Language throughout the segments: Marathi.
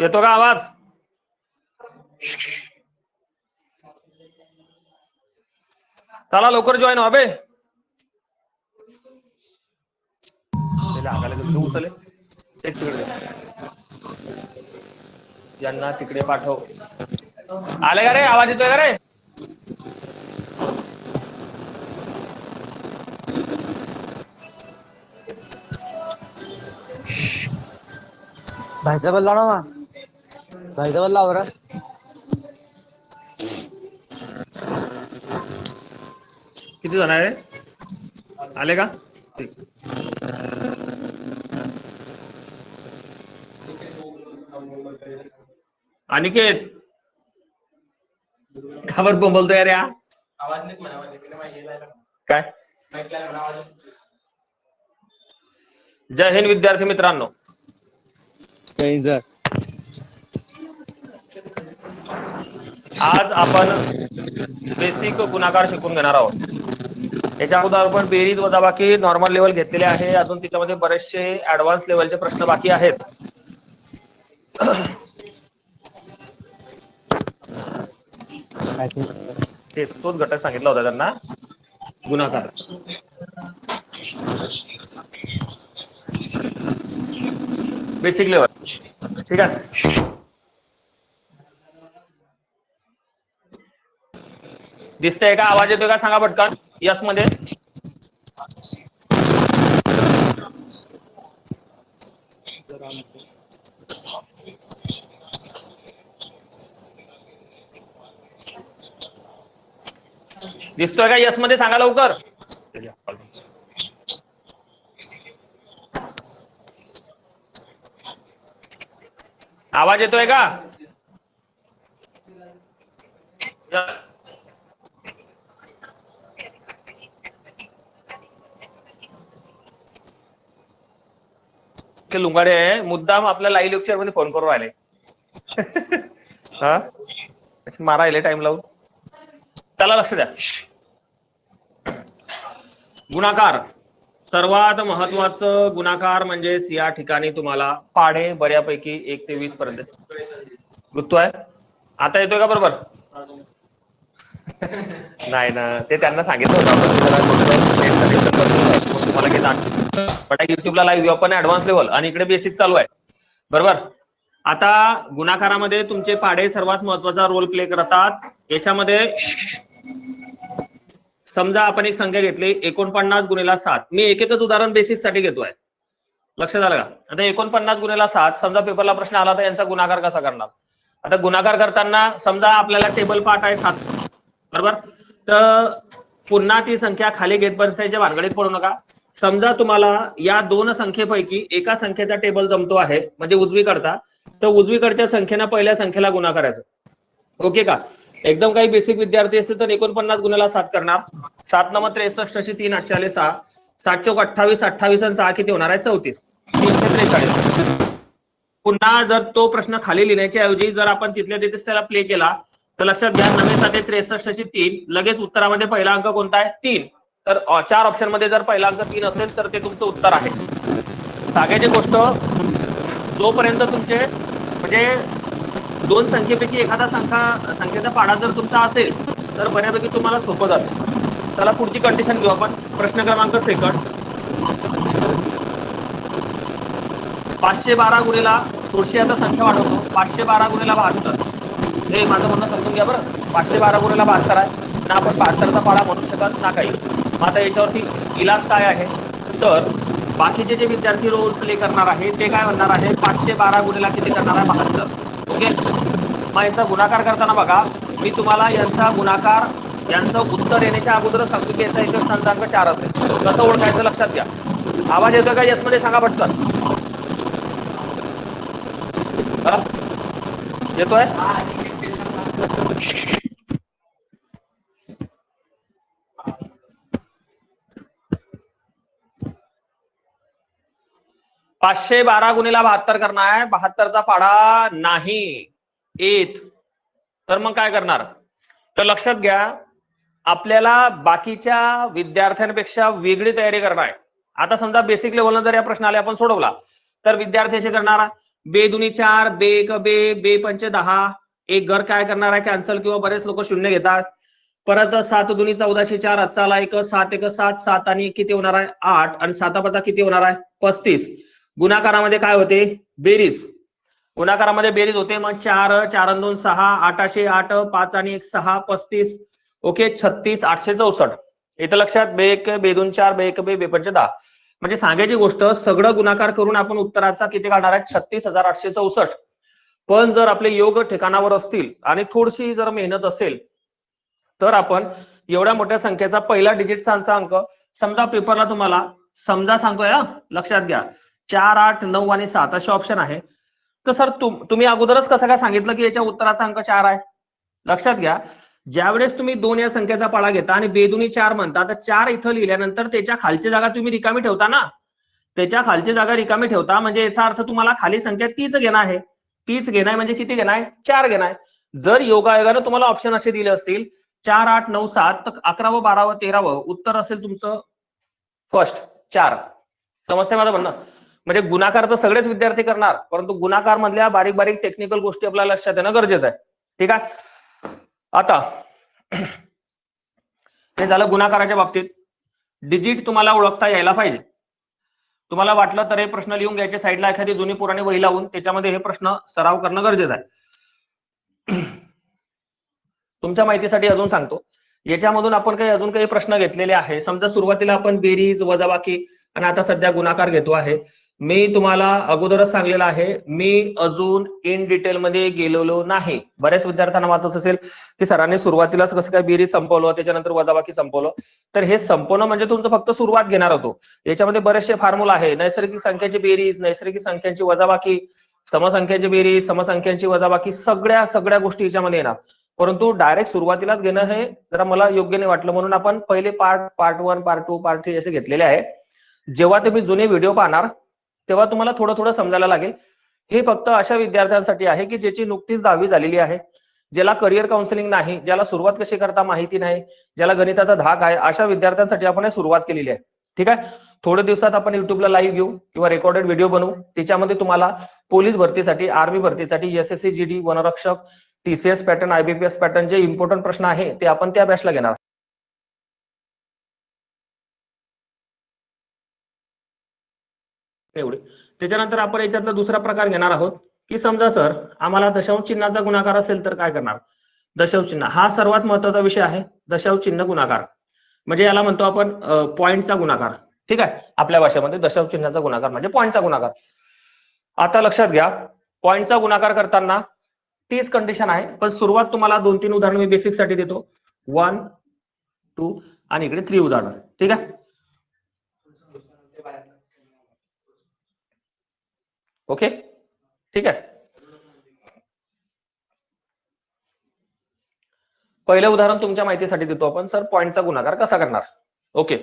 येतो का आवाज? चला लवकर जॉईन व्हा बे. उचले एक तिकडे यांना तिकडे पाठव. आले का रे? आवाज येतोय का रे? भाईचा बदला ना भाईचा बदला बरं. किती जण आहे? आले का? अनिकेत खबर बोलतोय रे? आवाज नाही काय? जय हिंद विद्यार्थी मित्रांनो. आज आपण बेसिक गुणाकार शिकून घेणार आहोत. याच्या अगोदर आपण बेरीज वजाबाकी नॉर्मल लेवल घेतलेले आहे. अजून त्याच्यामध्ये बरेचसे ऍडव्हान्स लेवलचे प्रश्न बाकी आहेत. तोच घटक सांगितला होता त्यांना, गुणाकार. बेसिक लेवल ठीक आहे. दिसतंय का? आवाज येतोय का? सांगा पटकन यस मध्ये. दिसतोय का यस मध्ये? सांगा लवकर. आवाज येतोय का? लुंगाडे आहे मुद्दाम आपल्या लाईव्ह लेक्चर मध्ये फोन करून राहिले. हा मारायले टाइम लावून. त्याला लक्ष द्या. गुणाकार सर्वात महत्वाचं गुणाकार म्हणजे या ठिकाणी तुम्हाला पाढे बऱ्यापैकी 1 ते 20 पर्यंत गुत्तोय. आता येतोय का बरोबर? नाही ना, ते त्यांना सांगितलं होतं तुम्हाला घेतात युट्यूबला लाईव्ह घेऊ आपण ऍडव्हान्स लेवल आणि इकडे बेसिक चालू आहे बरोबर. आता गुणाकारामध्ये तुमचे पाढे सर्वात महत्वाचा रोल प्ले करतात. याच्यामध्ये समजा आपण एक संख्या घेतली 49 गुणिले 7. मी एकच उदाहरण बेसिक साठी घेतोय. लक्षात आलं का? आता 49 गुणिले 7 समजा पेपरला प्रश्न आला तर यांचा गुणाकार कसा करणार? आता गुणाकार करताना समजा आपल्याला टेबल पाठ आहे 7 बरोबर. तर पुन्हा ती संख्या खाली घेत बसायच्या भानगडीत पडू नका. समजा तुम्हाला या दोन संख्येपैकी एका संख्येचा टेबल जमतो आहे म्हणजे उजवीकडचा, तर उजवीकडच्या संख्येने पहिल्या संख्येला गुणाकार करायचं. ओके का? एकदम काही बेसिक विद्यार्थी असतील तर 49 गुणिले 7 करणार. 7 9 63 अशी 3 8 6 7 चौक 28 28 आणि 6 किती होणार आहे? 34 343. पुन्हा जर तो प्रश्न खाली लिहिण्याच्या ऐवजी जर आपण तिथल्या तिथेच त्याला प्ले केला तर लक्षात घ्या 9 7 63 अशी 3 लगेच उत्तरामध्ये पहिला अंक कोणता आहे? 3. तर 4 ऑप्शन मध्ये जर पहिला अंक 3 असेल तर ते तुमचं उत्तर आहे. सांगायची गोष्ट जोपर्यंत तुमचे म्हणजे दोन संख्येपैकी एखादा संख्येचा पाढा जर तुमचा असेल तर बऱ्यापैकी तुम्हाला सोपं जातं. चला पुढची कंडिशन घेऊ आपण. प्रश्न क्रमांक सेकंड. 512 गुणिला थोडीशी आता संख्या वाढवतो. 512 गुणिला 72. हे माझं म्हणणं समजून घ्या बरं. 512 गुणिला 72 आहे ना, आपण 72चा पाढा म्हणू शकत ना काही. आता याच्यावरती इलाज काय आहे तर बाकीचे जे विद्यार्थी रोल प्ले करणार आहे ते काय म्हणणार आहे? 512 गुणिला किती करणार आहे? 72. ओके. मग यांचा गुणाकार करताना बघा मी तुम्हाला यांचा गुणाकार यांचं उत्तर येण्याच्या अगोदर सांगतो की याचा एकच स्थानांक 4 असेल. कसं ओळखायचं लक्षात घ्या. आवाज येतोय का? यस मध्ये सांगा पटकन. येतोय? 512 गुणिला 72 करणार आहे. 72चा पाढा नाही येत. तर मग काय करणार? तर लक्षात घ्या, आपल्याला बाकीच्या विद्यार्थ्यांपेक्षा वेगळी तयारी करणार आहे. आता समजा बेसिक लेवलला जर या प्रश्नाला आपण सोडवला तर विद्यार्थी असे करणार, बे दुनी 4, बे 1 बे, बे पंचे 10, एक घर काय करणार आहे कॅन्सल किंवा बरेच लोक शून्य घेतात. परत 7 दुनी 1404, आजचा आला 1, 7 1 7, 7 आणि किती होणार आहे 8 आणि 7 5 किती होणार आहे 35. गुणाकारामध्ये काय होते? बेरीज. गुणाकारामध्ये बेरीज होते, मग 4 4 2 6, 8 8, 5 आणि 1 6, 35. ओके, 36 864. इथं लक्षात, बे 1 बे 2 4 बे 1 बे, बे पंचे 10. म्हणजे सांगायची गोष्ट, सगळं गुणाकार करून आपण उत्तराचा किती काढणार आहे? 36,864. पण जर आपले योग ठिकाणावर असतील आणि थोडीशी जर मेहनत असेल तर आपण एवढ्या मोठ्या संख्येचा पहिला डिजिटचा अंक, समजा पेपरला तुम्हाला समजा सांगतोय, लक्षात घ्या 4 8 9 आणि 7 असे ऑप्शन आहे, तर सर तुम्ही अगोदरच कसं काय सांगितलं की याच्या उत्तराचा अंक 4 आहे? लक्षात घ्या, ज्यावेळेस तुम्ही 2 या संख्येचा पाडा घेता आणि बेदुनी 4 म्हणता, तर 4 इथं लिहिल्यानंतर त्याच्या खालची जागा तुम्ही रिकामी ठेवता ना, त्याच्या खालची जागा रिकामी ठेवता, म्हणजे याचा अर्थ तुम्हाला खाली संख्या तीच घेणं आहे. तीच घेणं म्हणजे किती घेणं आहे? 4 घेणं आहे. जर योगायोगानं तुम्हाला ऑप्शन असे दिले असतील 4 8 9 7, तर 11व 12व 13व उत्तर असेल तुमचं फर्स्ट 4. समजते माझं म्हणणं? म्हणजे गुणाकार तर सगळेच विद्यार्थी करणार, परंतु गुणाकार मधल्या बारीक बारीक टेक्निकल गोष्टी आपल्याला लक्षात येणं गरजेचं आहे. ठीक आहे, आता हे झालं गुणाकाराच्या बाबतीत. डिजिट तुम्हाला ओळखता यायला पाहिजे. तुम्हाला वाटलं तर हे प्रश्न लिहून घ्यायचे साईडला, एखादी जुनी पुराणी वही लावून त्याच्यामध्ये हे प्रश्न सराव करणं गरजेचं आहे. तुमच्या माहितीसाठी अजून सांगतो, याच्यामधून आपण अजून काही प्रश्न घेतलेले आहे. समजा सुरुवातीला आपण बेरीज वजाबाकी आणि आता सध्या गुणाकार घेतो आहे. मी तुम्हाला अगोदरच सांगलेलं आहे, मी अजून इन डिटेल मध्ये गेलेलो नाही. बऱ्याच विद्यार्थ्यांना माहितच असेल की सरांनी सुरुवातीलाच कसं काय बेरीज संपवलं, त्याच्यानंतर वजाबाकी संपवलं. तर हे संपवणं म्हणजे तुमचं फक्त सुरुवात घेणार होतो. याच्यामध्ये बरेचसे फॉर्म्युला आहे, नैसर्गिक संख्येची बेरीज, नैसर्गिक संख्यांची वजाबाकी, समसंख्यांची बेरीज, समसंख्यांची वजाबाकी, सगळ्या गोष्टी याच्यामध्ये येणार. परंतु डायरेक्ट सुरुवातीलाच घेणं हे जरा मला योग्य नाही वाटलं, म्हणून आपण पहिले पार्ट 1 पार्ट 2 पार्ट 3 असे घेतलेले आहे. जेव्हा तुम्ही जुने व्हिडिओ पाहणार तेव्हा तुम्हाला थोडं थोडं समजायला लागेल. हे फक्त अशा विद्यार्थ्यांसाठी आहे की ज्याची नुकतीच 10वी झालेली आहे, ज्याला करिअर काउन्सिलिंग नाही, ज्याला सुरुवात कशी करता माहिती नाही, ज्याला गणिताचा धाक आहे, अशा विद्यार्थ्यांसाठी आपण सुरुवात केलेली आहे. ठीक आहे, थोड्या दिवसात आपण युट्यूबला लाईव्ह घेऊ किंवा रेकॉर्डेड व्हिडिओ बनवू. त्याच्यामध्ये तुम्हाला पोलीस भरतीसाठी, आर्मी भरतीसाठी, एसएससी जीडी, वनरक्षक, टीसीएस पॅटर्न, आयबीपीएस पॅटर्न जे इम्पॉर्टंट प्रश्न आहे ते आपण त्या बॅचला घेणार. एवढे. त्याच्यानंतर आपण याच्यातला दुसरा प्रकार घेणार आहोत की समजा सर आम्हाला दशांश चिन्हाचा गुणाकार असेल तर काय करणार? दशांश चिन्ह हा सर्वात महत्वाचा विषय आहे. दशांश चिन्ह गुणाकार म्हणजे याला म्हणतो आपण पॉइंटचा गुणाकार. ठीक आहे, आपल्या भाषेमध्ये दशांश चिन्हाचा गुणाकार म्हणजे पॉइंटचा गुणाकार. आता लक्षात घ्या, पॉइंटचा गुणाकार करताना तीच कंडिशन आहे, पण सुरुवात तुम्हाला 2-3 उदाहरण मी बेसिक साठी देतो. 1 2 आणि इकडे 3 उदाहरण. ठीक आहे, ओके ठीक आहे. पहिलं उदाहरण तुमच्या माहितीसाठी देतो आपण, सर पॉइंटचा गुणाकार कसा करणार. ओके,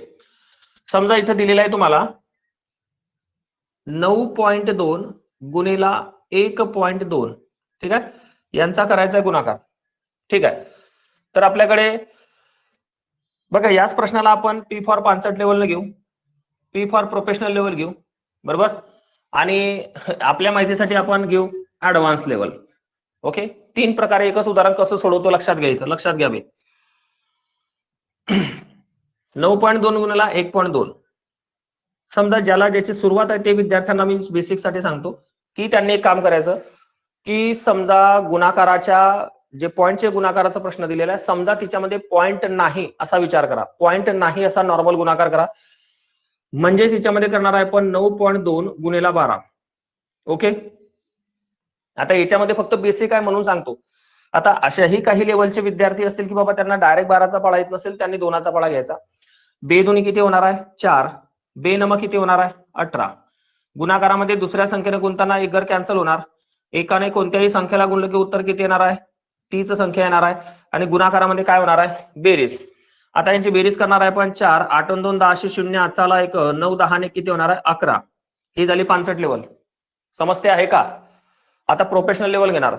समजा इथं दिलेला आहे तुम्हाला 9.2 गुणिला 1.2. ठीक आहे, यांचा करायचा गुणाकार. ठीक आहे, तर आपल्याकडे बघा याच प्रश्नाला आपण पी फॉर 65 लेवलला घेऊ, पी फॉर प्रोफेशनल लेवल घेऊ, बरोबर, आणि आपल्या माहितीसाठी आपण घेऊ ऍडव्हान्स लेवल. ओके, 3 प्रकारे एकच उदाहरण कसं सोडवतो लक्षात घ्यायचं. लक्षात घ्या बे 9.2 गुणिला 1.2. समजा ज्याला ज्याची सुरुवात आहे ते विद्यार्थ्यांना मी बेसिक साठी सांगतो की त्यांनी एक काम करायचं की समजा गुणाकाराच्या जे पॉइंटचे गुणाकाराचा प्रश्न दिलेला आहे, समजा तिच्यामध्ये पॉइंट नाही असा विचार करा, पॉइंट नाही असा नॉर्मल गुणाकार करा. म्हणजे तिच्यामध्ये करणार आहे आपण 9.2 गुणिला 12. ओके, आता याच्यामध्ये फक्त बेसिक आहे म्हणून सांगतो. आता अशाही काही लेवलचे विद्यार्थी असतील की बाबा त्यांना डायरेक्ट 12चा पाढा येत नसेल, त्यांनी 2चा पाढा घ्यायचा. बे दोन्ही किती होणार आहे 4, बे नम किती होणार आहे 18. गुणाकारामध्ये दुसऱ्या संख्येने गुणताना एक घर कॅन्सल होणार, एकाने कोणत्याही संख्येला गुणलं की उत्तर किती येणार आहे? तीच संख्या येणार आहे. आणि गुणाकारामध्ये काय होणार आहे? बेरीज. आता यांची बेरीज करणार आहे आपण 4 8 2 10 0 आचाला 1 9 10 ने किती होणार आहे 11. ही झाली 65 लेवल. समजते आहे का? आता प्रोफेशनल लेवल घेणार.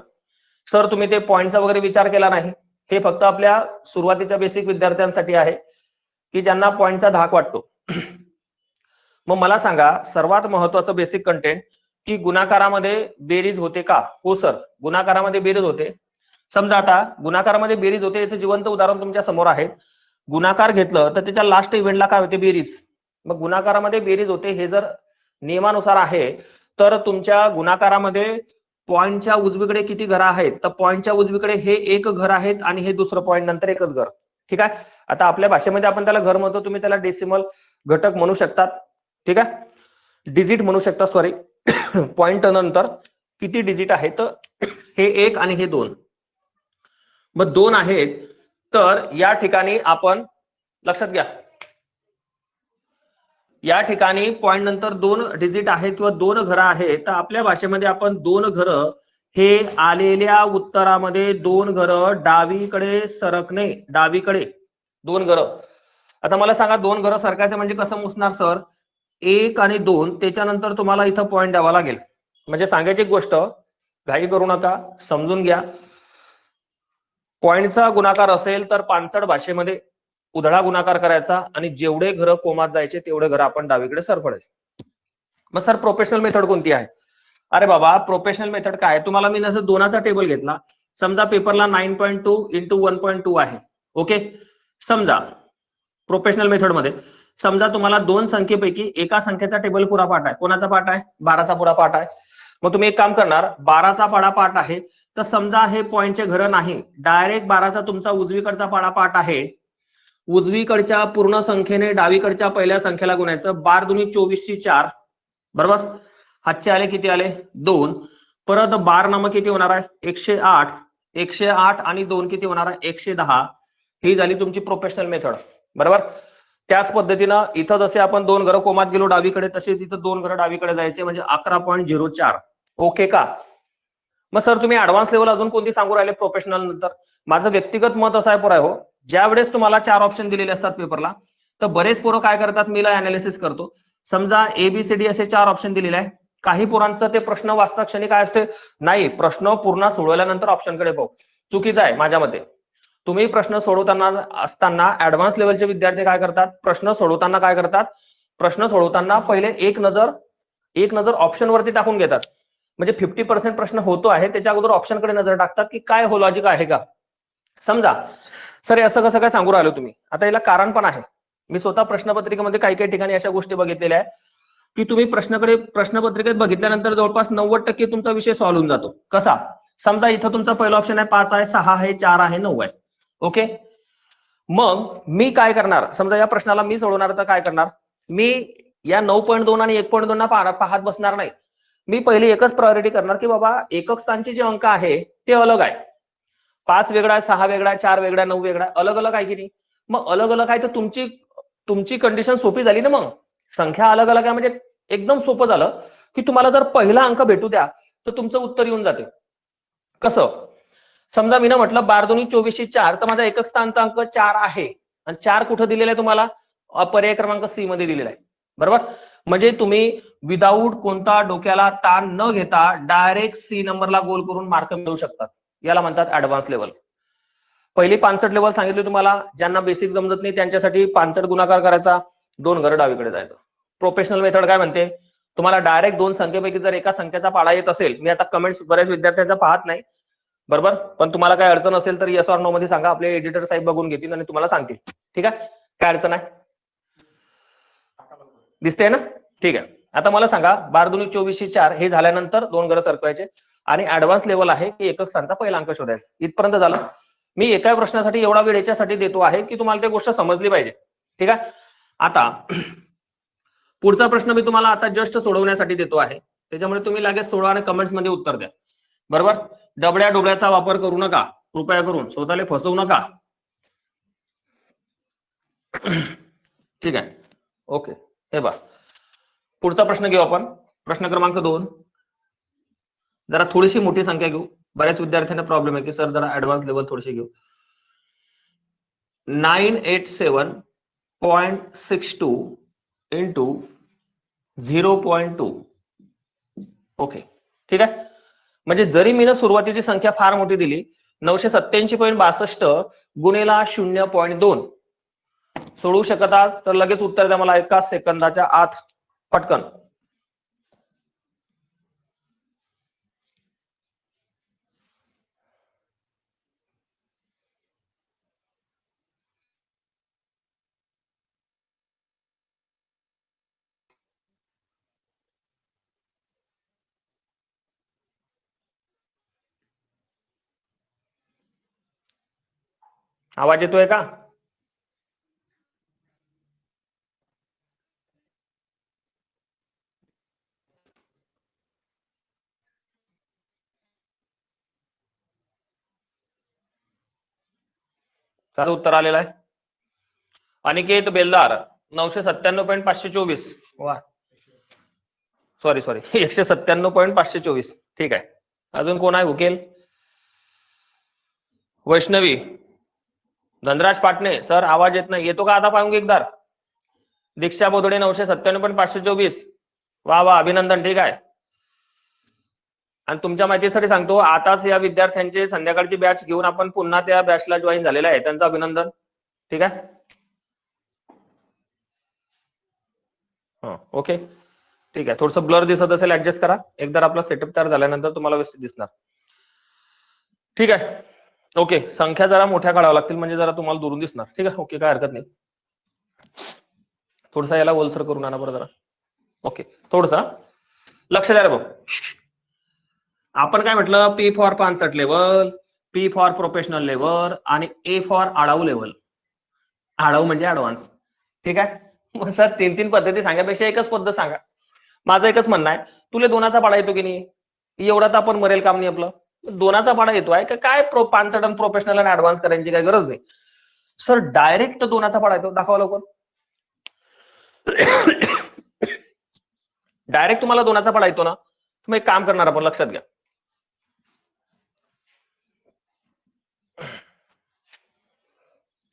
सर तुम्ही ते पॉईंटचा वगैरे विचार केला नाही, हे फक्त आपल्या सुरुवातीच्या बेसिक विद्यार्थ्यांसाठी आहे की ज्यांना पॉईंटचा धाक वाटतो. मग मला सांगा सर्वात महत्वाचं बेसिक कंटेंट की गुणाकारामध्ये बेरीज होते का? हो सर, गुणाकारामध्ये बेरीज होते. समजा आता गुणाकारामध्ये बेरीज होते याचं जिवंत उदाहरण तुमच्या समोर आहे. गुणाकार घेतलं तर त्याच्या लास्ट इव्हेंटला काय होते? बेरीज. मग गुणाकारामध्ये बेरीज होते हे जर नियमानुसार आहे तर तुमच्या गुणाकारामध्ये पॉईंटच्या उजवीकडे किती घर आहेत? तर पॉईंटच्या उजवीकडे हे एक घर आहेत आणि हे दुसरं पॉईंट नंतर एकच घर. ठीक आहे. आता आपल्या भाषेमध्ये आपण त्याला घर म्हणतो, तुम्ही त्याला डेसिमल घटक म्हणू शकतात. ठीक आहे, डिजिट म्हणू शकता. सॉरी, पॉईंट नंतर किती डिजिट आहेत? हे एक आणि हे दोन. मग दोन आहेत तर या ठिकाणी आपण लक्षात घ्या, या ठिकाणी पॉईंट नंतर दोन डिजिट आहेत किंवा दोन घरं आहेत तर आपल्या भाषेमध्ये आपण दोन घरं हे आलेल्या उत्तरामध्ये दोन घरं डावीकडे सरकणे, डावीकडे दोन घरं. आता मला सांगा दोन घरं सरकायचे म्हणजे कसं मोजणार सर? एक आणि दोन, त्याच्यानंतर तुम्हाला इथं पॉईंट द्यावा लागेल. म्हणजे सांगायची गोष्ट, घाई करू नका, समजून घ्या. पॉईंटचा गुणाकार असेल तर पानचट भाषेमध्ये उधळा गुणाकार करायचा आणि जेवढे घर कोमात जायचे तेवढे घर आपण डावीकडे सरकवायचे. मग सर प्रोफेशनल मेथड कोणती आहे? अरे बाबा प्रोफेशनल मेथड काय? तुम्हाला मी नसं दोनाचा टेबल घेतला. समजा पेपरला 9.2 इंटू 1.2 आहे. ओके, समजा प्रोफेशनल मेथड मध्ये समजा तुम्हाला दोन संख्येपैकी एका संख्येचा टेबल पुरा पाठ आहे. कोणाचा पाठ आहे? 12चा पुरा पाठ आहे. मग तुम्ही एक काम करणार, 12चा पाडा पाठ आहे तर समजा हे पॉईंटचे घर नाही, डायरेक्ट 12चा तुमचा उजवीकडचा पाडा पाठ आहे. उजवीकडच्या पूर्ण संख्येने डावीकडच्या पहिल्या संख्येला गुणायचं. 12 दुनी 24 ची 4, बरोबर. हातचे आले किती आले? 2. परत 12 नामक किती होणार आहे? 108. 108 आणि 2 किती होणार आहे? 110. ही झाली तुमची प्रोफेशनल मेथड, बरोबर. त्याच पद्धतीनं इथं जसे आपण दोन घरं कोमात गेलो डावीकडे तसेच इथं दोन घरं डावीकडे जायचे म्हणजे 11.04. ओके का? मग सर तुम्ही ऍडव्हान्स लेवल अजून कोणती सांगू राहिले प्रोफेशनल नंतर? माझं व्यक्तिगत मत असं आहे पुरा हो, ज्या वेळेस तुम्हाला 4 ऑप्शन दिलेले असतात पेपरला तर बरेच पोरं काय करतात, मी अनालिसिस करतो. समजा एबीसीडी असे 4 ऑप्शन दिलेले आहे. काही पोरांचं ते प्रश्न वाचता क्षणी काय असते, नाही प्रश्न पूर्ण सोडवल्यानंतर ऑप्शनकडे पाहू. चुकीचं आहे माझ्या मते. तुम्ही प्रश्न सोडवताना असताना ऍडव्हान्स लेवलचे विद्यार्थी काय करतात, प्रश्न सोडवताना काय करतात, प्रश्न सोडवताना पहिले एक नजर ऑप्शन वरती टाकून घेतात. म्हणजे 50% प्रश्न होतो आहे त्याच्या अगोदर ऑप्शनकडे नजर टाकतात की काय हो लॉजिक आहे का. समजा सर असं कसं काय सांगू राहिलो तुम्ही, आता याला कारण पण आहे. मी स्वतः प्रश्नपत्रिकेमध्ये काही काही ठिकाणी अशा गोष्टी बघितलेल्या आहेत की तुम्ही प्रश्नपत्रिकेत बघितल्यानंतर जवळपास 90% तुमचा विषय सॉल्व्ह होऊन जातो. कसा? समजा इथं तुमचा पहिला ऑप्शन आहे 5 आहे, 6 आहे, 4 आहे, 9 आहे. ओके, मग मी काय करणार, समजा या प्रश्नाला मी सोडवणार तर काय करणार, मी या 9.2 आणि 1.2 ना पाहत बसणार नाही. मी पहिले एकच प्रायोरिटी करणार की बाबा एकक स्थानचे जे अंक आहे ते अलग आहे. 5 वेगळा आहे, 6 वेगळा आहे, 4 वेगळा, 9 वेगळा, अलग अलग आहे की नाही. मग अलग अलग आहे तर तुमची कंडिशन सोपी झाली ना. मग संख्या अलग अलग आहे म्हणजे एकदम सोपं झालं की तुम्हाला जर पहिला अंक भेटू द्या तर तुमचं उत्तर येऊन जाते. कसं? समजा मी ना म्हटलं 12 दुनी 24 ची 4 तर माझा एकक स्थानचा अंक 4 आहे आणि 4 कुठं दिलेला आहे तुम्हाला? पर्याय क्रमांक सी मध्ये दिलेला आहे, बरोबर. म्हणजे तुम्ही विदाऊट कोणता डोक्याला ताण न घेता डायरेक्ट सी नंबरला गोल करून मार्क मिळवू शकतात. याला म्हणतात ऍडव्हान्स लेवल. पहिली पानसट लेवल सांगितली तुम्हाला, ज्यांना बेसिक जमत नाही त्यांच्यासाठी पानसट गुणाकार करायचा, दोन घर डावीकडे जायचं. प्रोफेशनल मेथड काय म्हणते, तुम्हाला डायरेक्ट दोन संख्येपैकी जर एका संख्येचा पाडा येत असेल, मी आता कमेंट्स बऱ्याच विद्यार्थ्यांचा पाहत नाही, बरोबर, पण तुम्हाला काय अडचण असेल तर येस ऑर नो मध्ये सांगा, आपले एडिटर साहेब बघून घेतील आणि तुम्हाला सांगतील. ठीक आहे, काय अडचण आहे? दिसते ना? ठीक आहे. आता मला सांगा 12 दुनी 24 ची 4 हे झाल्यानंतर दोन घर सरकवायचे आणि ऍडव्हान्स लेवल आहे की एकक स्थानचा पहिला अंक शोधायचा. इथपर्यंत झालं. मी एका प्रश्नासाठी एवढा वेळ याच्यासाठी देतो आहे की तुम्हाला ती गोष्ट समजली पाहिजे. ठीक आहे. आता पुढचा प्रश्न मी तुम्हाला आता जस्ट सोडवण्यासाठी देतो आहे, त्याच्यामुळे तुम्ही लगेच सोडवा आणि कमेंट्स मध्ये उत्तर द्या, बरोबर. डबड्या डोबड्याचा वापर करू नका, कृपया करून स्वतःला फसवू नका. ठीक आहे, ओके. हे बघा पुढचा प्रश्न घेऊ आपण, प्रश्न क्रमांक 2. जरा थोडीशी मोठी संख्या घेऊ, बऱ्याच विद्यार्थ्यांना प्रॉब्लेम आहे की सर जरा ऍडव्हान्स लेवल थोडीशी घेऊ. 987.62 इंटू 0.2. ओके, ठीक आहे. म्हणजे जरी मी सुरुवातीची संख्या फार मोठी दिली 987.62 गुणेला 0.2 सोडवू शकत आज तर लगेच उत्तर द्या मला 1 सेकंदाच्या आत पटकन. आवाज येतोय का? त्याचं उत्तर आलेलं आहे. अनिकेत बेलदार 997.524. वा सॉरी 197.524. ठीक आहे. अजून कोण आहे उकेल? वैष्णवी. धनराज पाटणे सर आवाज येत नाही, येतो का आता? पाहून एकदा. दीक्षा बोधडे 997.524. वा वा अभिनंदन. ठीक आहे. आणि तुमच्या माहितीसाठी सांगतो आताच या विद्यार्थ्यांचे संध्याकाळची बॅच घेऊन आपण पुन्हा त्या बॅचला जॉईन झालेला आहे, त्यांचं अभिनंदन. ठीक आहे. ओके ठीक आहे. थोडंसं ब्लर दिसत असेल ऍडजस्ट करा. एकदा आपला सेटअप तयार झाल्यानंतर तुम्हाला व्यवस्थित दिसणार. ठीक आहे. ओके संख्या जरा मोठ्या काढाव्या लागतील म्हणजे जरा तुम्हाला दुरून दिसणार. ठीक आहे. ओके काय हरकत नाही. थोडसा याला ओलसर करून आणा बरं जरा. ओके थोडसा लक्ष द्या रे भाऊ. आपण काय म्हटलं? P for 65 level, P for professional level आणि ए फॉर आडाऊ लेवल. आडाऊ म्हणजे ऍडव्हान्स. ठीक आहे. मग सर 3 पद्धती सांगापेक्षा एकच पद्धत सांगा. माझं एकच म्हणणं आहे, तुला दोनाचा पाडा येतो की नाही? एवढा तर आपण मरेल काम नाही आपलं. दोनाचा पाडा येतोय का काय? 65 प्रोफेशनल आणि ऍडव्हान्स करायची काही गरज नाही. सर डायरेक्ट दोनाचा पाडा येतो, दाखवा लवकर. डायरेक्ट तुम्हाला दोनाचा पाडा येतो ना, तुम्ही एक काम करणार आपण लक्षात घ्या.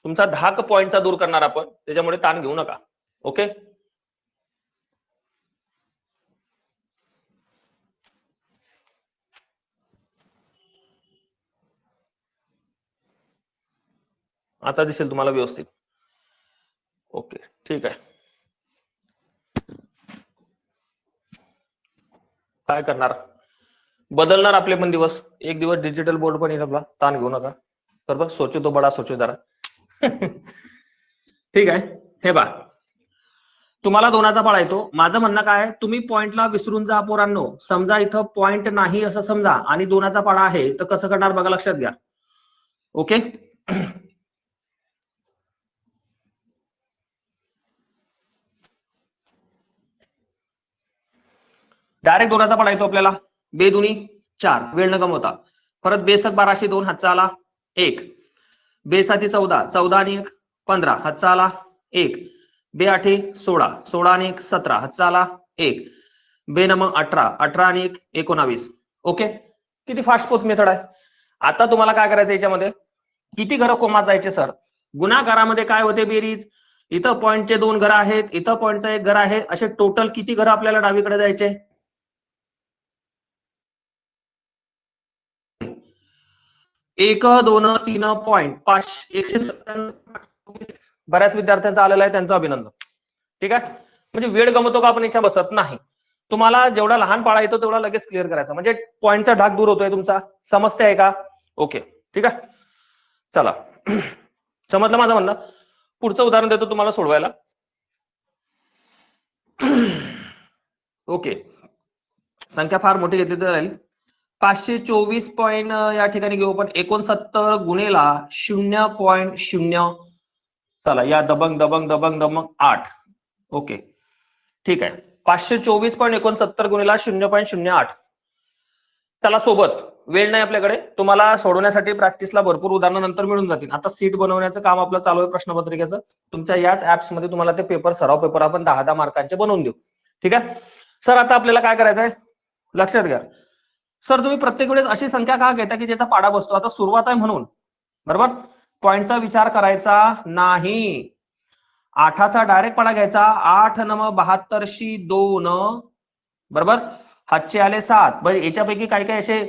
तुमचा धाक पॉइंटचा दूर करणार आपण, त्याच्यामुळे ताण घेऊ नका. ओके आता दिसेल तुम्हाला व्यवस्थित. ओके ठीक आहे. काय करणार? बदलणार आपले पण दिवस. एक दिवस डिजिटल बोर्ड पण येईल आपला, ताण घेऊ नका. बरोबर सोचो तो बडा सोचो जरा. ठीक आहे. हे बा तुम्हाला दोनाचा पाडा येतो. माझं म्हणणं काय, तुम्ही पॉइंटला विसरून जा पोरांनो. समजा इथं पॉइंट नाही असं समजा आणि दोनाचा पाडा आहे तर कसं करणार बघा, लक्षात घ्या. ओके डायरेक्ट दोनाचा पाडा येतो आपल्याला. बेदुनी 4 वेळ न गमवता. परत बेसक 12 2 हातचा आला 1. बेसाती 14 14 आणि 1 15 हातचा आला 1. बे 8 16 16 आणि 1 17 हातचा आला 1. बे नमक 18 18 आणि 1 19. ओके किती फास्ट पोत मेथड आहे. आता तुम्हाला काय करायचं याच्यामध्ये, किती घरं कोमात जायचे सर? गुणाकारामध्ये काय होते बेरीज? इथं पॉइंटचे 2 घरं आहेत, इथं पॉइंटचं 1 घर आहे, असे टोटल किती घरं आपल्याला डावीकडे जायचे? 1 2 3 पॉइंट 197. बऱ्याच विद्यार्थ्यांचा आलेला आहे, त्यांचं अभिनंदन. ठीक आहे. म्हणजे वेळ गमवतो का आपण याच्या बसत नाही. तुम्हाला जेवढा लहान पाळा येतो तेवढा लगेच क्लिअर करायचा, म्हणजे पॉइंटचा ढाक दूर होतोय तुमचा. समजते आहे का? ओके ठीक आहे. चला समजलं माझं म्हणणं. पुढचं उदाहरण देतो तुम्हाला सोडवायला. ओके संख्या फार मोठी घेतली तर राहील. 524 पॉईंट या ठिकाणी घेऊ आपण 69 गुणेला 0.0. चला या दबंग दबंग दबंग दबंग 8. ओके ठीक आहे. 524.69 गुणेला 0.08. चला सोबत, वेळ नाही आपल्याकडे. तुम्हाला सोडवण्यासाठी प्रॅक्टिसला भरपूर उदाहरणं नंतर मिळून जातील. आता सीट बनवण्याचं काम आपलं चालू आहे प्रश्नपत्रिकेचं. तुमच्या याच ऍप्स मध्ये तुम्हाला ते पेपर सराव पेपर आपण 10 मार्कांचे बनवून देऊ. ठीक आहे सर. आता आपल्याला काय करायचं आहे लक्षात घ्या. सर तुम्ही प्रत्येक वेळेस अशी संख्या का घेता की ज्याचा पाडा बसतो? आता सुरुवात आहे म्हणून बरोबर पॉइंटचा विचार करायचा नाही. 8चा डायरेक्ट पाडा घ्यायचा. 8 9 72 2 बरोबर. हातचे आले 7. बरं याच्यापैकी काही काही असे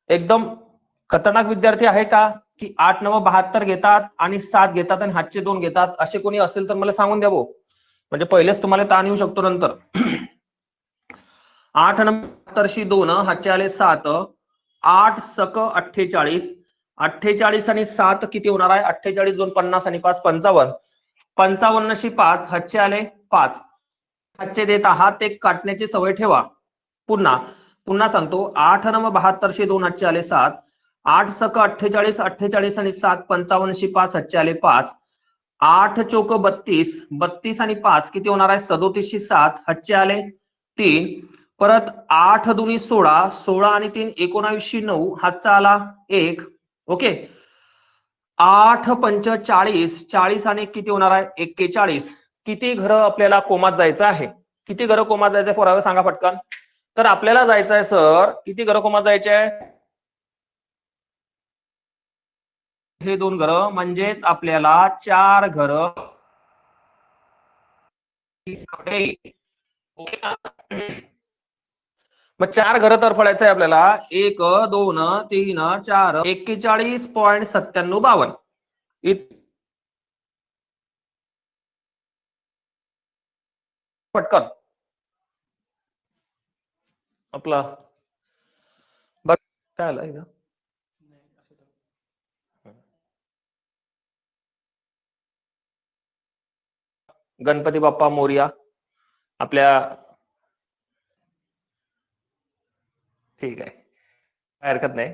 एकदम खतरनाक विद्यार्थी आहे का की 8 9 72 घेतात आणि 7 घेतात आणि हातचे 2 घेतात, असे कोणी असेल तर मला सांगून द्या भाऊ, म्हणजे पहिलेच तुम्हाला ताण येऊ शकतो नंतर. 8 72 2 हातचे आले 7, 8 सक 48, 48 आणि 7 किती होणार आहे? 48 2 50 आणि 5 55, 55शी 5 हातचे आले 5. हातचे देत आहात, एक काटण्याची सवय ठेवा. पुन्हा सांगतो, 8 9 72 2 हातचे आले 7, 8 सक 48, 48 आणि 7 55शी 5 हातचे आले 5, 8 चोक 32, 32 आणि 5 किती होणार आहे? 37शी 7 हातचे आले 3, परत 8 दुनी 16, 16 आणि 3 19शी 9 हातचा आला 1. ओके, 8 पंच 40, 40 आणि किती होणार आहे? 41. किती घरं आपल्याला कोमात जायचं आहे? किती घरं कोमात जायचंय पोरावे सांगा पटकन. तर आपल्याला जायचं आहे सर, किती घरं कोमात जायचे आहे? हे 2 घरं, म्हणजेच आपल्याला 4 घरं. मग 4 घरं तर फळायचं आहे आपल्याला. 1 2 3 4 41.9752 पटकन आपला बघ काय आलं इथं. गणपती बाप्पा मोरया. आपल्या ठीक आहे, काय हरकत नाही.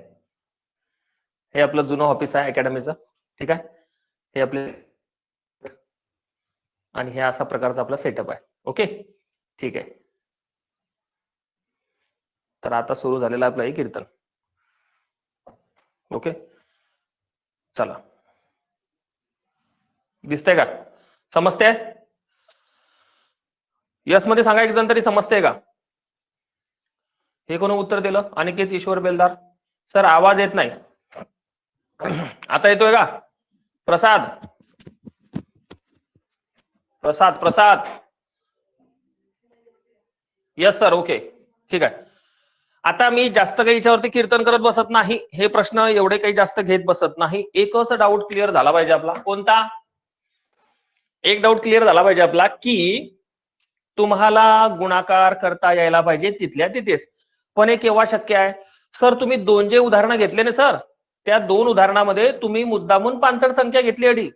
हे आपलं जुनं ऑफिस आहे अकॅडमीचं, ठीक आहे. हे आपले आणि हे असा प्रकारचा आपला सेटअप आहे. ओके, ठीक आहे. तर आता सुरू झालेलं आपलं हे कीर्तन. ओके, चला, दिसतंय का? समजते? यस मध्ये सांगा एक जण तरी, समजते का? हे कोण उत्तर दिलं? अनिकेत ईश्वर बेलदार. सर आवाज येत नाही. आता येतोय का? प्रसाद प्रसाद प्रसाद यस सर, ओके, ठीक आहे. आता मी जास्त काही याच्यावरती कीर्तन करत बसत नाही. हे प्रश्न एवढे काही जास्त घेत बसत नाही. एकच डाऊट क्लिअर झाला पाहिजे आपला. कोणता? एक डाऊट क्लिअर झाला पाहिजे आपला की तुम्हाला गुणाकार करता यायला पाहिजे तिथल्या तिथेच. पण हे केव्हा शक्य आहे? सर तुम्ही 2 जे उदाहरणं घेतले ना सर, त्या 2 उदाहरणामध्ये तुम्ही मुद्दामून पांचट संख्या घेतली अडी,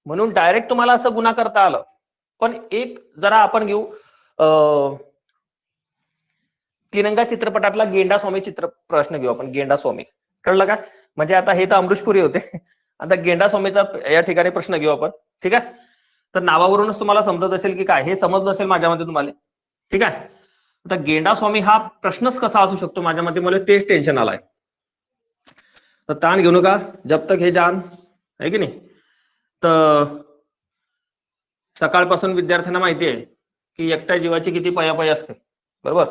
म्हणून डायरेक्ट तुम्हाला असं गुन्हा करता आलं. पण एक जरा आपण घेऊ, तिरंगा चित्रपटातला गेंडा स्वामी प्रश्न घेऊ आपण. गेंडा स्वामी, कळलं का? म्हणजे आता हे तर अमृषपुरी होते, आता गेंडा स्वामीचा या ठिकाणी प्रश्न घेऊ आपण, ठीक आहे. तर नावावरूनच तुम्हाला समजत असेल की काय, हे समजलं असेल माझ्या मते तुम्हाला, ठीक आहे. आता गेंडा स्वामी हा प्रश्नच कसा असू शकतो माझ्या मते, मला तेच टेन्शन आलाय. तर ताण घेऊ नका, जब तक हे जान आहे की नाही. तर सकाळपासून विद्यार्थ्यांना माहिती आहे की एकट्या जीवाची किती पयापय असते, बरोबर.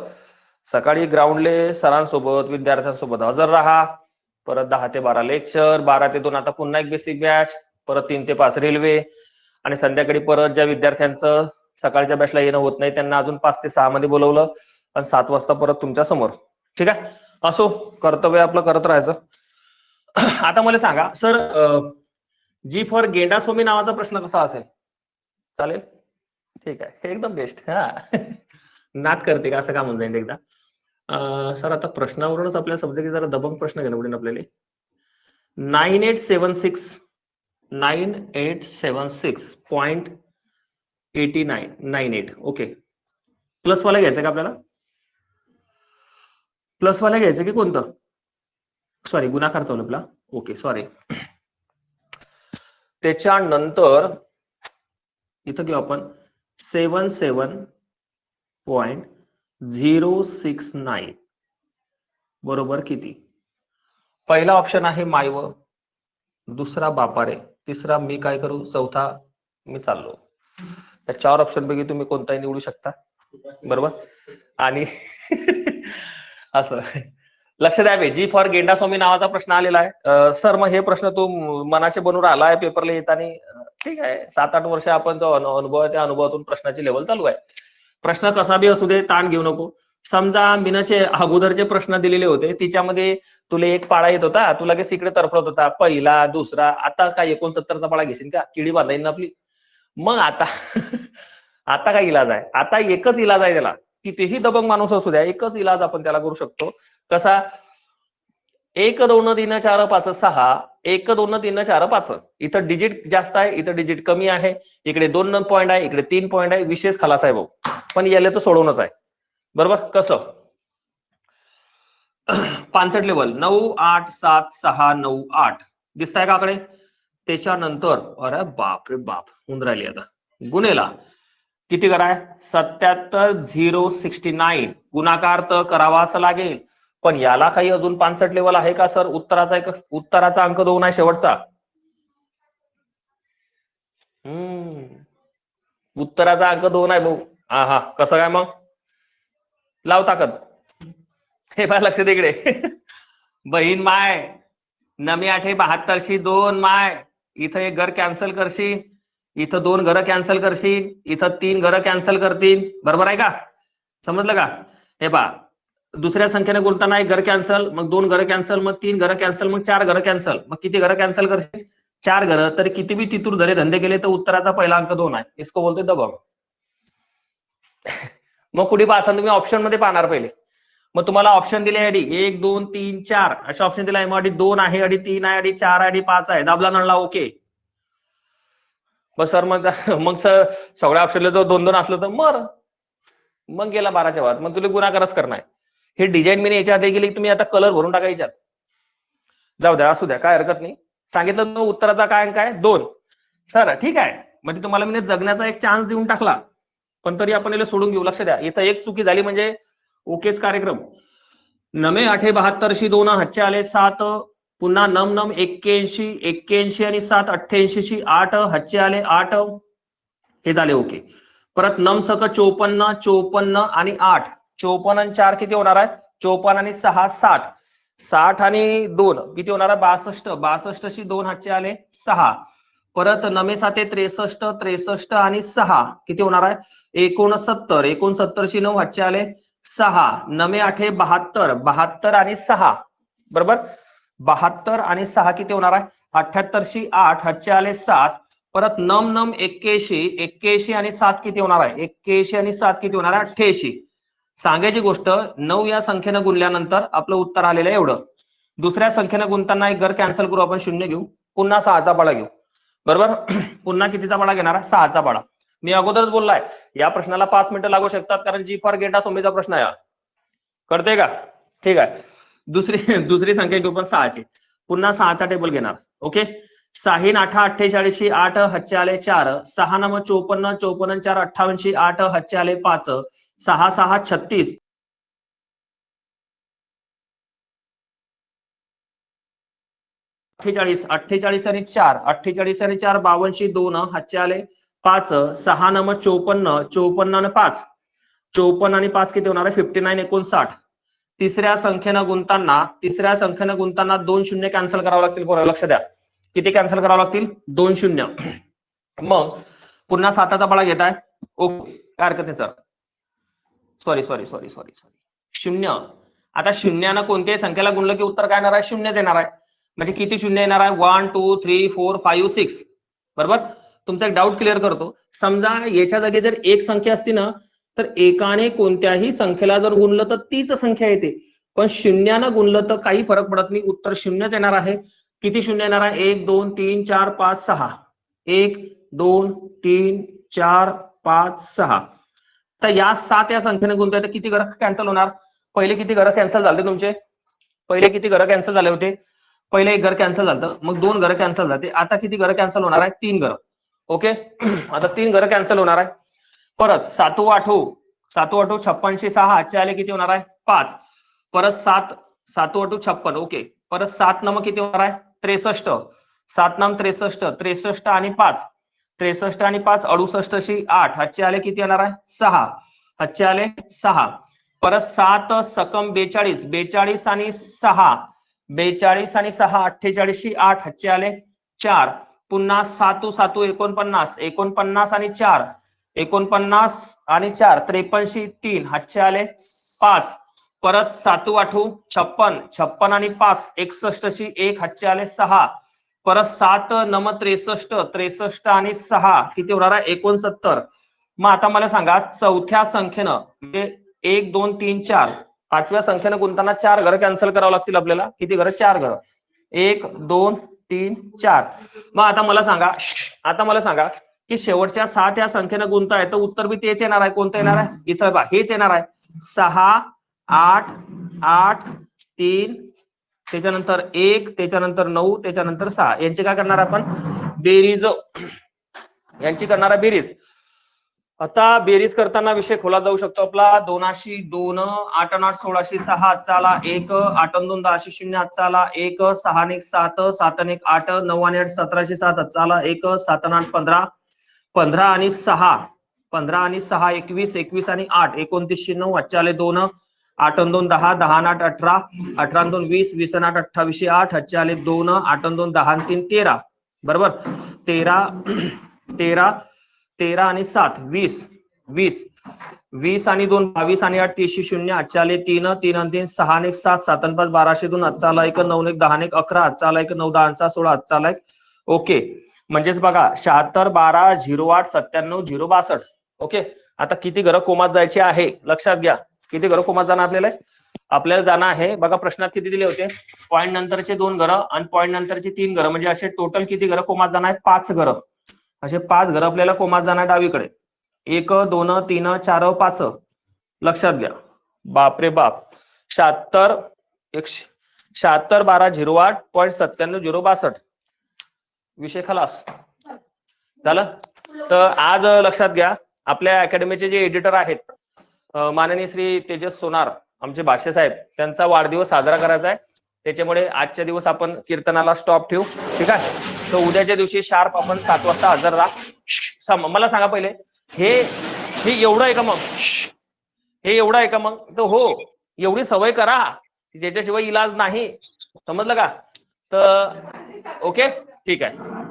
सकाळी ग्राउंडले सरांसोबत विद्यार्थ्यांसोबत हजर राहा, परत 10 ते 12 लेक्चर, 12 ते 2 आता पुन्हा एक बेसिक बॅच, परत 3 ते 5 रेल्वे, आणि संध्याकाळी परत ज्या विद्यार्थ्यांचं सकाळच्या बॅचला येणं होत नाही त्यांना अजून 5 ते 6 मध्ये बोलवलं आणि 7 वाजता परत तुमच्या समोर, ठीक आहे. असो, कर्तव्य आपलं करत राहायचं. आता मला सांगा सर, जी फॉर गेंडा स्वामी नावाचा प्रश्न कसा असेल? चालेल, ठीक आहे, एकदम बेस्ट. हा नाद करते का असं का म्हणून जाईल एकदा. सर आता प्रश्नावरूनच आपल्या सब्जेक्ट जरा दबंग प्रश्न घ्यायला पडेल आपल्याला. 9876.89. ओके, प्लस वाला घ्यायचं का आपल्याला? प्लस वाला घ्यायचं की कोणतं? सॉरी, गुणाकार चालू आपला. Okay, sorry. त्याच्यानंतर इथं घेऊ आपण 77.069 बरोबर किती? पहिला ऑप्शन आहे मायव, दुसरा बापारे, तिसरा मी काय करू, चौथा मी चाललो. त्या 4 ऑप्शन पैकी तुम्ही कोणताही निवडू शकता, बरोबर. आणि असं लक्ष द्यावे, जी फॉर गेंडा स्वामी नावाचा प्रश्न आलेला आहे. सर मग हे प्रश्न तो मनाचे बनवून आलाय पेपरला येताना, ठीक आहे. 7-8 वर्ष आपण तो अनुभव आहे, त्या अनुभवातून प्रश्नाची लेवल चालू आहे. प्रश्न कसा बी असू दे, ताण घेऊ नको. समजा मीनाचे अगोदरचे प्रश्न दिलेले होते, तिच्यामध्ये तुला एक पाळा येत होता, तू लगेच इकडे तरफडत होता, पहिला दुसरा. आता काय 69चा पाळा घेशील का? किडी बांधायची ना आपली. मग आता आता काय इलाज आहे? आता एकच इलाज आहे त्याला. कितीही दबंग माणूस असू द्या, एकच इलाज आपण त्याला करू शकतो. कसा? 1 2 3 4 5 6, 1 2 3 4 5. इथं डिजिट जास्त आहे, इथं डिजिट कमी आहे, इकडे 2 पॉईंट आहे, इकडे 3 पॉईंट आहे. विशेष खलास आहे भाऊ, पण याला तर सोडवणच आहे. बरोबर? कसं? 65 लेवल 9 8 7 6 9 8 दिसताय का आकडे? त्याच्यानंतर अरे बाप रे बाप, होऊन राहिली आता गुन्हेला किती कराय? 77 069 गुणाकार तर करावाच लागेल. पण याला काही अजून 65 लेवल आहे का सर? उत्तराचा अंक 2 आहे शेवटचा. उत्तराचा अंक 2 आहे भाऊ. हा कसं काय मग? लाव ताकद. हे पाय लक्ष दे इकडे. बहीण माय, नमी 8 72शी 2 माय. इथं एक घर कॅन्सल करशील, इथं 2 घरं कॅन्सल करशील, इथं 3 घरं कॅन्सल करतील. बरोबर आहे का? समजलं का? हे पहा, दुसऱ्या संख्येने गुणताना एक घर कॅन्सल, मग 2 घरं कॅन्सल, मग 3 घरं कॅन्सल, मग 4 घरं कॅन्सल. मग किती घरं कॅन्सल करशील? 4 घरं. तर किती बी तिथून धरे धंदे केले तर उत्तराचा पहिला अंक 2 आहे. इसको बोलते दबाव. मग कुठे पाहता तुम्ही? ऑप्शन मध्ये पाहणार पहिले. मग तुम्हाला ऑप्शन दिले अडी 1 2 3 4 असे ऑप्शन दिले. मग अडी 2 आहे, अडी 3 आहे, अडी 4 आहे, अडी 5 आहे. दाबला नळला ओके. बस सर मग सर सगळ्या ऑप्शनला जर 2 2 असलं तर मग गेला 12च्या वाद. मग तुला गुणाकारच करणार. हे डिझाईन मी याच्या आधी गेली, तुम्ही आता कलर भरून टाकायच्यात. जाऊ द्या, असू द्या, काय हरकत नाही. सांगितलं उत्तराचा काय अंक आहे? 2. सर ठीक आहे, म्हणजे तुम्हाला मी जगण्याचा एक चान्स देऊन टाकला, पण तरी आपण याला सोडून घेऊ. लक्ष द्या, इथं एक चुकी झाली म्हणजे ओकेच कार्यक्रम. 9 8 72शी 2 हातचे आले 7. पुन्हा 9 9 81 81 आणि 7 88शी 8 हातचे आले 8. हे झाले ओके. परत 9 सक 54 54 आणि 8 54 आणि 4 किती होणार आहे? 54 आणि 6 60 60 आणि 2 किती होणार आहे? 62 62शी 2 हातचे आले 6. परत 9 7 63 63 आणि 6 किती होणार आहे? 69 69शी 9 हातचे आले 6. 9 8 72 72 आणि 6 बरोबर. 72 आणि 6 किती होणार आहे? 78शी 8 हातचे आले 7. परत 9 9 81 81 आणि 7 किती होणार आहे? 81 आणि 7 किती होणार आहे? 88. सांगायची गोष्ट, 9 या संख्येनं गुणल्यानंतर आपलं उत्तर आलेलं आहे एवढं. दुसऱ्या संख्येनं गुणताना एक घर कॅन्सल करू, आपण 0 घेऊ, पुन्हा 6चा पाडा घेऊ. बरोबर. पुन्हा कितीचा पाडा घेणार? 6चा पाडा. मी अगोदरच बोललाय या प्रश्नाला 5 मिनिटं लागू शकतात, कारण जी फॉर गेटा सोमीचा प्रश्न आहे. कळतंय का? ठीक आहे. दुसरी संख्या घेऊ पण 6ची. पुन्हा 6चा टेबल घेणार. ओके. 6 8 48शी 8 हातचे आले 4. 6 9 54 54 4 58शी 8 हातचे आले 5. 6 6 36 48 48 आणि 4 48 आणि 4 52शी 2 हातचे आले 5. 6 9 54 54 आणि 5 54 आणि 5 किती होणार आहे? 59 59. तिसऱ्या संख्येनं गुणताना 2 शून्य कॅन्सल करावं लागतील. बरोबर, लक्ष द्या. किती कॅन्सल करावं लागतील? 2 शून्य. मग पुन्हा 7चा पाडा घेताय. ओके, काय हरकत नाही सर. सॉरी 0. आता शून्यानं कोणत्याही संख्येला गुणलं की उत्तर काय येणार आहे? 0च येणार आहे. म्हणजे किती शून्य येणार आहे? 1 2 3 4 5 6. बरोबर. तुमचा एक डाऊट क्लिअर करतो. समजा याच्या जागी जर एक संख्या असती ना, तर एकाने कोणत्याही संख्येला जर गुणलं तर तीच संख्या येते. पण शून्यानं गुणलं तर काही फरक पडत नाही, उत्तर 0च येणार आहे. किती शून्य येणार आहे? 1 2 3 4 5 6. 1 2 3 4 5 6. तर या 7 या संख्येने गुणतोय तर किती घरं कॅन्सल होणार? पहिले किती घरं कॅन्सल झाले तुमचे? पहिले किती घरं कॅन्सल झाले होते? पहिले एक घर कॅन्सल झालं, मग 2 घरं कॅन्सल झाले. आता किती घरं कॅन्सल होणार आहे? 3 घरं. ओके. आता 3 घरं कॅन्सल होणार आहे. परत 7 8 56शी 6 हातचे आले किती होणार आहे? 5. परत 7 7 8 56. ओके. परत 7 9 किती होणार आहे? 63. 7 9 63 63 आणि 5 63 आणि 5 68शी 8 हातचे आले किती येणार आहे? 6 हातचे आले 6. परत 7 सकम 42 42 आणि 6 42 आणि 6 48शी 8 हातचे आले 4. पुन्हा 7 7 49 49 आणि 4 49 आणि 4 53शी 3 हातचे आले 5 परत 7 8 56 56 आणि 5 61शी 1 हातचे आले 6 परत 7 9 63 63 आणि 6 किती होणार आहे 69. मग आता मला सांगा चौथ्या संख्येनं म्हणजे 1 2 3 4 पाचव्या संख्येनं गुंतताना 4 घरं कॅन्सल करावं लागतील आपल्याला. किती घरं 4 घरं 1 2 3 4. मग आता मला सांगा की शेवटच्या 7 या संख्येनं गुंताय तर उत्तर बी तेच येणार आहे. कोणतं येणार आहे इथं बा हेच येणार आहे 6 8 8 3 त्याच्यानंतर 1 त्याच्यानंतर 9 त्याच्यानंतर 6 यांची काय करणार आपण बेरीज यांची करणार आहे बेरीज. आता बेरीज करताना विषय खोला जाऊ शकतो आपला 2 2 8 8 16 6 हातचा आला 1 8 2 10 0 हातचा आला 1 6 1 7 7 1 8 9 आणि 8 17 7 हातचा आला 1 7 8 15 15 आणि 6 15 आणि 6 21 21 आणि 8 29 9 हातचे आले 2 8 2 10 10 8 18 18 2 20 20 8 28 8 हातचे आले 2 8 2 10 3 13 बरोबर 13 आणि 7 20 20 20 आणि 2 22 आणि 8 30 0 हातचे आले 3 3 आणि 3 6 आणि 1 7 7 आणि 5 1202 हातचा आला 1 9 1 10 1 11 हातचा आला 1 9 10 6 16 हातचा आला ओके. म्हणजेच बघा 76 12 08 97 062. ओके. आता किती घरं कोमात जायची आहे लक्षात घ्या. किती घरं कोमात जाणार आपल्याला जाणं आहे बघा. प्रश्नात किती दिले होते पॉईंट नंतरचे 2 घरं आणि पॉईंट नंतरचे 3 घरं म्हणजे असे टोटल किती घरं कोमात जाणार आहेत 5 घरं. असे 5 घरं आपल्याला कोमात जाणार डावीकडे 1 2 3 4 5 लक्षात घ्या. बापरे बाप 76 12 08 .97 विषय खलास झालं. तर आज लक्षात घ्या आपल्या अकॅडमीचे जे एडिटर आहेत माननीय श्री तेजस सोनार आमचे भाष्य साहेब त्यांचा वाढदिवस साजरा करायचा आहे. त्याच्यामुळे आजच्या दिवस आपण कीर्तनाला स्टॉप ठेवू ठीक आहे. तर उद्याच्या दिवशी शार्प आपण 7 वाजता हजर राहा. मला सांगा पहिले हे एवढं आहे का मग हे एवढं आहे का मग तर हो एवढी सवय करा त्याच्याशिवाय इलाज नाही समजलं का. तर ओके ठीक आहे.